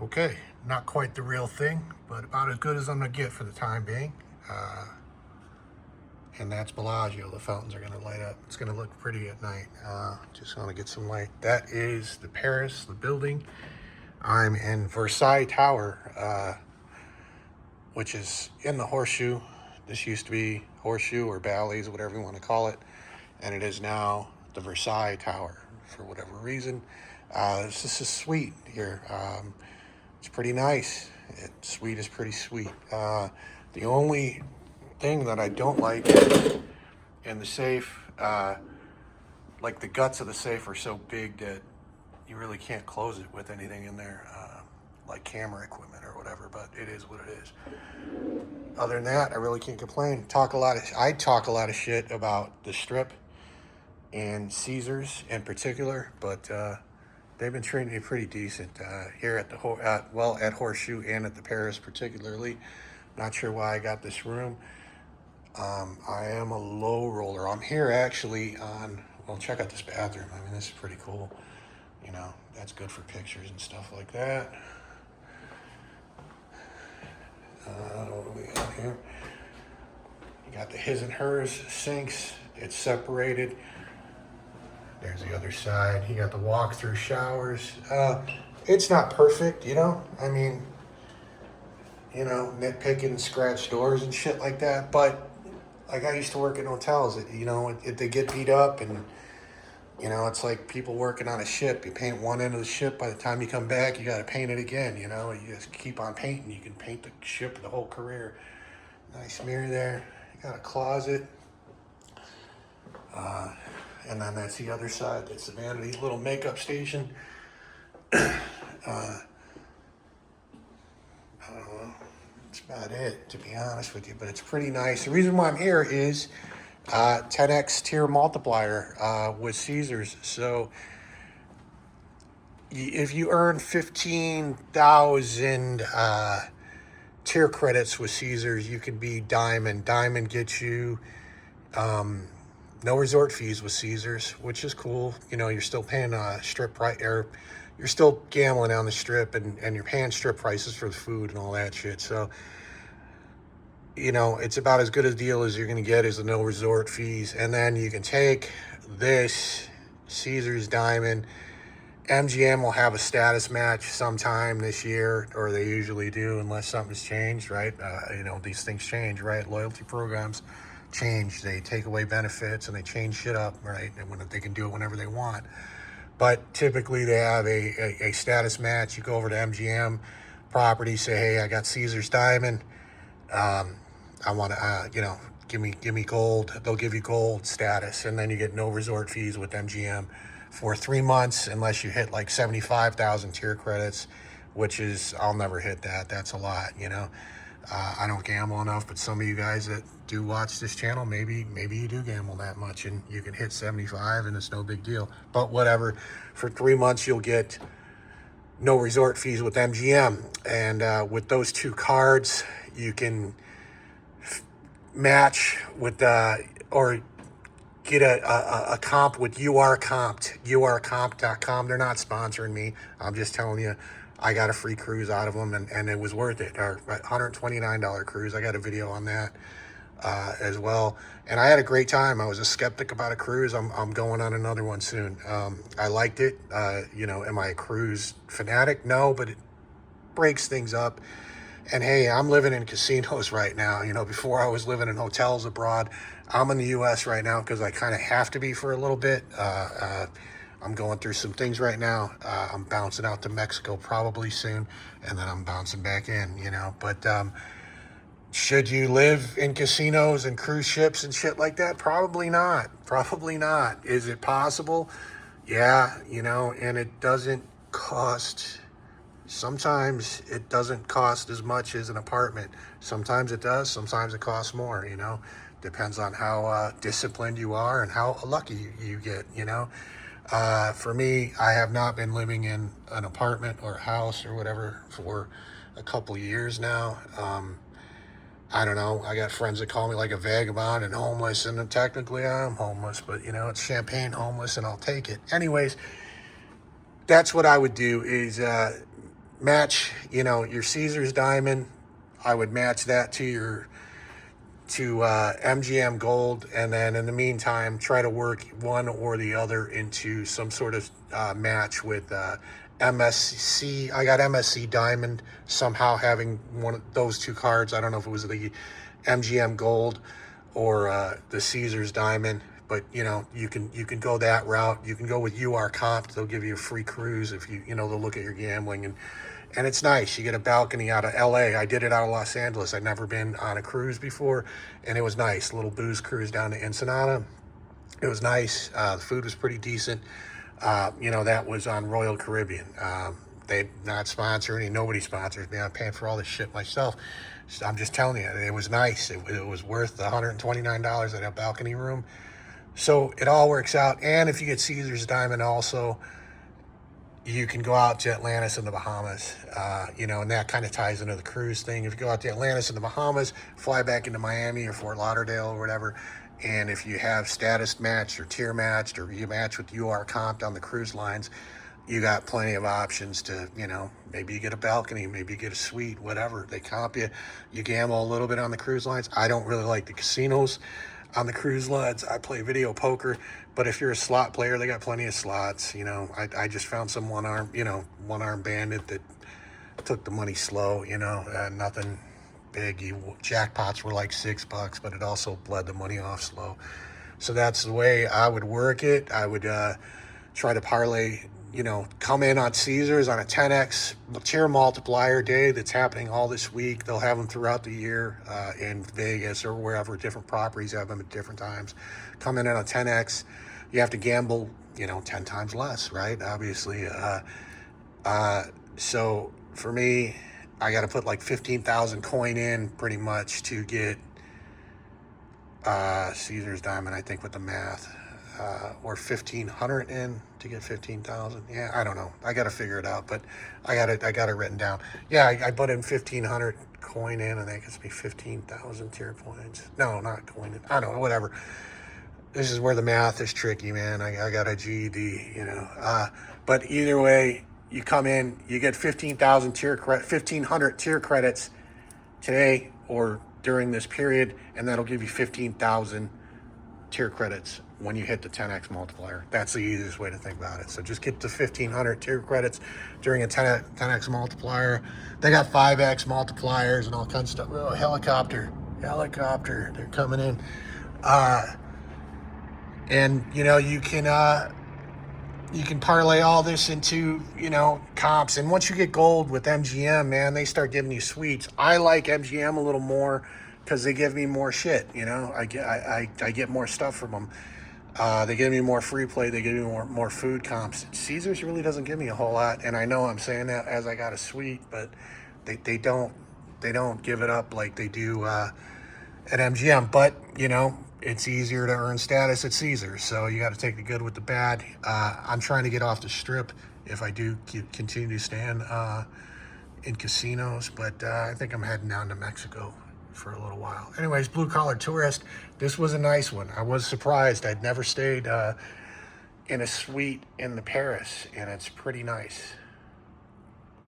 Okay, not quite the real thing, but about as good as I'm gonna get for the time being. And that's Bellagio. The fountains are gonna light up. It's gonna look pretty at night. Just wanna get some light. That is the Paris, the building. I'm in Versailles Tower, which is in the Horseshoe. This used to be Horseshoe or Bally's, whatever you want to call it. And it is now the Versailles Tower for whatever reason. This is sweet here. It's pretty nice. Sweet is pretty sweet. The only thing that I don't like in the safe, like the guts of the safe are so big that you really can't close it with anything in there, like camera equipment or whatever, but it is what it is. Other than that, I really can't complain. I talk a lot of shit about the Strip and Caesars in particular, but they've been treating me pretty decent here at at Horseshoe and at the Paris particularly. Not sure why I got this room. I am a low roller. I'm here actually on, well, check out this bathroom. I mean, this is pretty cool. You know, that's good for pictures and stuff like that. What do we got here? You got the his and hers sinks. It's separated. There's the other side. You got the walk-through showers. It's not perfect, you know? I mean, you know, nitpicking, scratch doors and shit like that. But, like, I used to work in hotels. You know, if they get beat up and, you know, it's like people working on a ship. You paint one end of the ship. By the time you come back, you got to paint it again, you know? You just keep on painting. You can paint the ship the whole career. Nice mirror there. You got a closet. And then that's the other side. That's the vanity, little makeup station. I don't know. That's about it, to be honest with you. But it's pretty nice. The reason why I'm here is 10x tier multiplier with Caesars. So if you earn 15,000 tier credits with Caesars, you can be Diamond. Diamond gets you no resort fees with Caesars, which is cool. You know, you're still paying strip price, or you're still gambling on the strip, and you're paying strip prices for the food and all that shit. So, you know, it's about as good a deal as you're going to get is the no resort fees. And then you can take this Caesars Diamond. MGM will have a status match sometime this year, or they usually do, unless something's changed, right? You know, these things change, right? Loyalty programs change. They take away benefits and they change shit up, right? And when they can do it whenever they want. But typically they have a status match. You go over to MGM property, say, hey, I got Caesars Diamond. I want to, you know, give me gold. They'll give you gold status, and then you get no resort fees with MGM for 3 months, unless you hit like 75,000 tier credits, which is, I'll never hit that. That's a lot, you know. I don't gamble enough, but some of you guys that do watch this channel, maybe you do gamble that much, and you can hit 75 and it's no big deal. But whatever, for 3 months you'll get no resort fees with MGM, and with those two cards you can match with or get a comp with urcompt.com. They're not sponsoring me. I'm just telling you, I got a free cruise out of them, and it was worth it. Or $129 cruise. I got a video on that as well. And I had a great time. I was a skeptic about a cruise. I'm going on another one soon. I liked it. You know, am I a cruise fanatic? No, but it breaks things up. And hey, I'm living in casinos right now. You know, before I was living in hotels abroad. I'm in the U.S. right now because I kind of have to be for a little bit. I'm going through some things right now. I'm bouncing out to Mexico probably soon, and then I'm bouncing back in, you know. But should you live in casinos and cruise ships and shit like that? Probably not. Probably not. Is it possible? Yeah, you know, and it doesn't cost... Sometimes it doesn't cost as much as an apartment. Sometimes it does. Sometimes it costs more, you know. Depends on how disciplined you are and how lucky you get, you know. For me, I have not been living in an apartment or a house or whatever for a couple years now. I don't know. I got friends that call me like a vagabond and homeless, and technically I am homeless, but, you know, it's champagne homeless, and I'll take it. Anyways, that's what I would do is... match, you know, your Caesars diamond. I would match that to your MGM gold, and then in the meantime try to work one or the other into some sort of match with MSC. I got MSC diamond somehow having one of those two cards. I don't know if it was the MGM gold or the Caesars diamond, but you know, you can go that route. You can go with UR comp. They'll give you a free cruise if you know, they'll look at your gambling, and it's nice. You get a balcony out of LA. I did it out of Los Angeles. I'd never been on a cruise before, and it was nice. A little booze cruise down to Ensenada. It was nice. The food was pretty decent. You know, that was on Royal Caribbean. They not sponsor any. Nobody sponsors me. I'm paying for all this shit myself. So I'm just telling you, it was nice. It was worth the $129 at a balcony room. So it all works out. And if you get Caesars diamond also, you can go out to Atlantis in the Bahamas, you know, and that kind of ties into the cruise thing. If you go out to Atlantis in the Bahamas, fly back into Miami or Fort Lauderdale or whatever, and if you have status matched or tier matched, or you match with UR comp on the cruise lines, you got plenty of options to, you know, maybe you get a balcony, maybe you get a suite, whatever. They comp you. You gamble a little bit on the cruise lines. I don't really like the casinos on the cruise lines. I play video poker, but if you're a slot player, they got plenty of slots. You know, I just found some one-arm bandit that took the money slow, you know, nothing big. Jackpots were like $6, but it also bled the money off slow. So that's the way I would work it. I would try to parlay, you know, come in on Caesars on a 10x tier multiplier day that's happening all this week. They'll have them throughout the year in Vegas or wherever. Different properties have them at different times. Come in on a 10x. You have to gamble, you know, 10 times less, right? Obviously. So for me, I got to put like 15,000 coin in pretty much to get Caesars diamond, I think, with the math. Or 1,500 in to get 15,000. Yeah, I don't know. I got to figure it out, but I got it written down. Yeah, I put in 1,500 coin in, and that gets me 15,000 tier points. No, not coin in. I don't know, whatever. This is where the math is tricky, man. I got a GED, you know. But either way, you come in, you get 1,500 tier credits today or during this period, and that'll give you 15,000 tier credits when you hit the 10x multiplier. That's the easiest way to think about it. So just get to 1,500 tier credits during a 10x multiplier. They got 5x multipliers and all kinds of stuff. Oh, helicopter, they're coming in. And you know, you can parlay all this into, you know, comps. And once you get gold with MGM, man, they start giving you suites. I like MGM a little more because they give me more shit, you know. I get more stuff from them. They give me more free play. They give me more food comps. Caesars really doesn't give me a whole lot, and I know I'm saying that as I got a suite, but they don't give it up like they do at MGM. But you know, it's easier to earn status at Caesars, so you got to take the good with the bad. I'm trying to get off the strip if I do continue to stand in casinos, but I think I'm heading down to Mexico for a little while. Anyways, Blue Collar Tourist, this was a nice one. I was surprised. I'd never stayed in a suite in the Paris, and it's pretty nice.